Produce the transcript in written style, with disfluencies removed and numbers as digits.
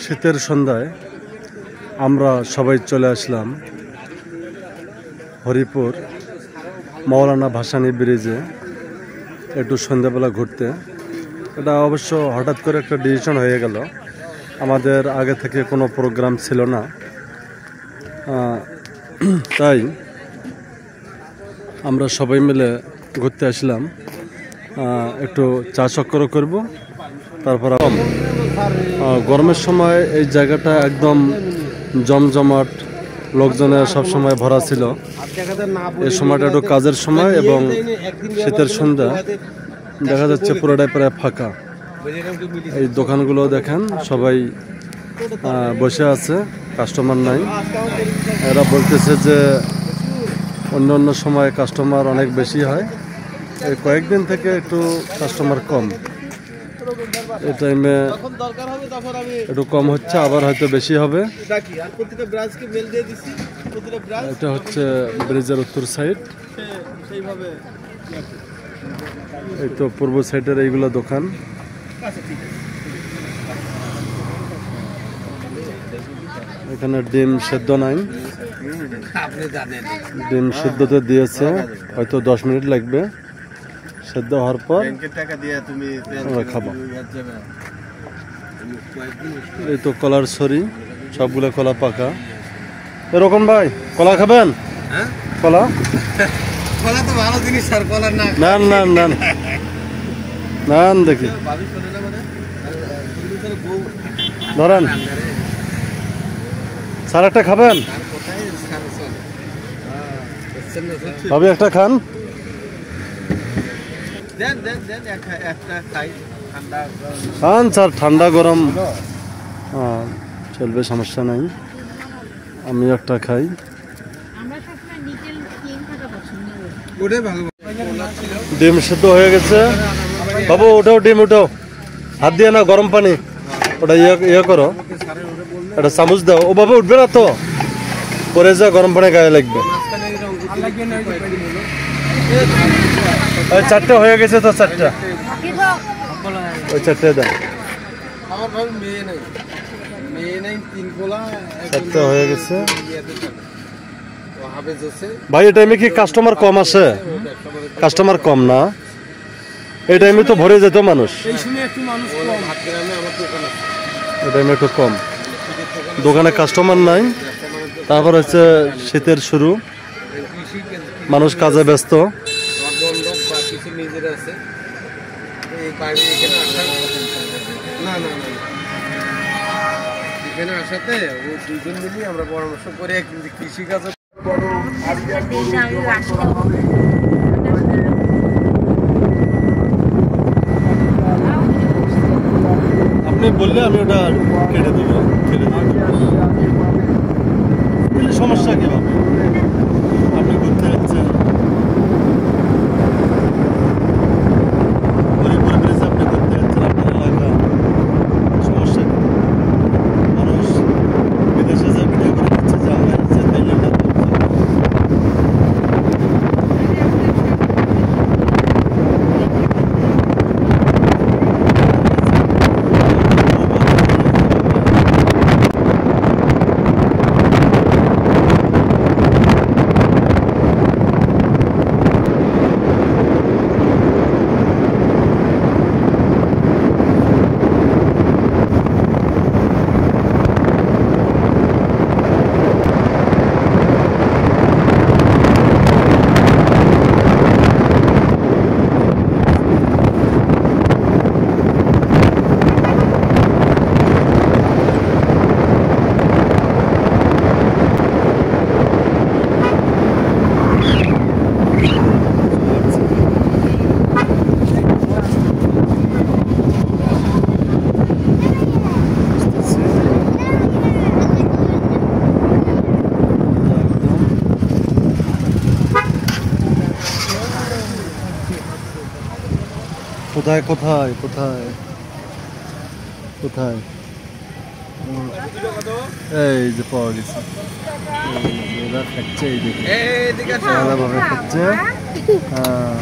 শীতের সন্ধ্যায় আমরা সবাই চলে আসলাম হরিপুর মৌলানা ভাসানী ব্রিজে একটু সন্ধ্যাবেলা ঘুরতে। এটা অবশ্য হঠাৎ করে একটা ডিসিশন হয়ে গেল, আমাদের আগে থেকে কোনো প্রোগ্রাম ছিল না, তাই আমরা সবাই মিলে ঘুরতে আসলাম। একটু চা চক্কর করব, তারপর গরমের সময় এই জায়গাটা একদম জমজমাট, লোকজনে সবসময় ভরা ছিল। এই সময়টা একটু কাজের সময় এবং শীতের সন্ধ্যা, দেখা যাচ্ছে পুরোটাই প্রায় ফাঁকা। এই দোকানগুলো দেখেন সবাই বসে আছে, কাস্টমার নাই। এরা বলতেছে যে অন্য অন্য সময় কাস্টমার অনেক বেশি হয়, এই কয়েকদিন থেকে একটু কাস্টমার কম। এই টাইমে একটু কম হচ্ছে, আবার হয়তো বেশি হবে। এটা হচ্ছে ব্রিজের উত্তর সাইড, এই তো পূর্ব সাইডের এইগুলো দোকান। এখানে ডিম সেদ্ধ নাই, ডিম সেদ্ধতে দিয়েছে, হয়তো 10 মিনিট লাগবে সেদ্ধ হওয়ার পর আমরা খাবো। এই তো কলার ছড়ি, সবগুলো কলা পাকা। এরকম ভাই কলা খাবেন? কলা কলা তো ভালো জিনিস স্যার, কলা না নেন নেন নেন নেন দেখি, ধরেন স্যার একটা খাবেন? ভাবি একটা খান। খান স্যার, ঠান্ডা গরম চলবে, সমস্যা নাই। আমি একটা খাই। ডিম সেদ্ধ হয়ে গেছে বাবু, ওটাও ডিম, ওটাও হাত দিয়ে না, গরম পানি ওটা ইয়ে করো, একটা চামচ দাও। ও বাবু উঠবে না তো, পরে যা গরম পানি গায়ে লাগবে। চারটে হয়ে গেছে তো, চারটা, ওই চারটে দাও। চারটে হয়ে গেছে ভাই। এই টাইমে কি কাস্টমার কম আসে? কাস্টমার কম না, এই টাইমে তো ভরে যেত মানুষ, এই টাইমে একটু কম। দোকানে কাস্টমার নাই, তারপর হচ্ছে শীতের শুরু, মানুষ কাজে ব্যস্ত। এখানে আসাতে ও দুজন মিলে আমরা পরামর্শ করে কিন্তু কৃষিকাজ আপনি বললে আমি ওটা কেটে দেবো, ফেলে দেবো, সমস্যা কি হবে? আপনি ঘুরতে যাচ্ছেন হরিপুর ব্রিজে, আপনি ঘুরতে যাচ্ছেন আপনার এলাকা, সমস্যা কি? মানুষ বিদেশে যা ভিডিও করে দিচ্ছে যে আমরা কোথায় কোথায় কোথায় কোথায় এই যে পাওয়া গেছে, এরা খাচ্ছে, এই দেখে আলাদাভাবে খাচ্ছে। হ্যাঁ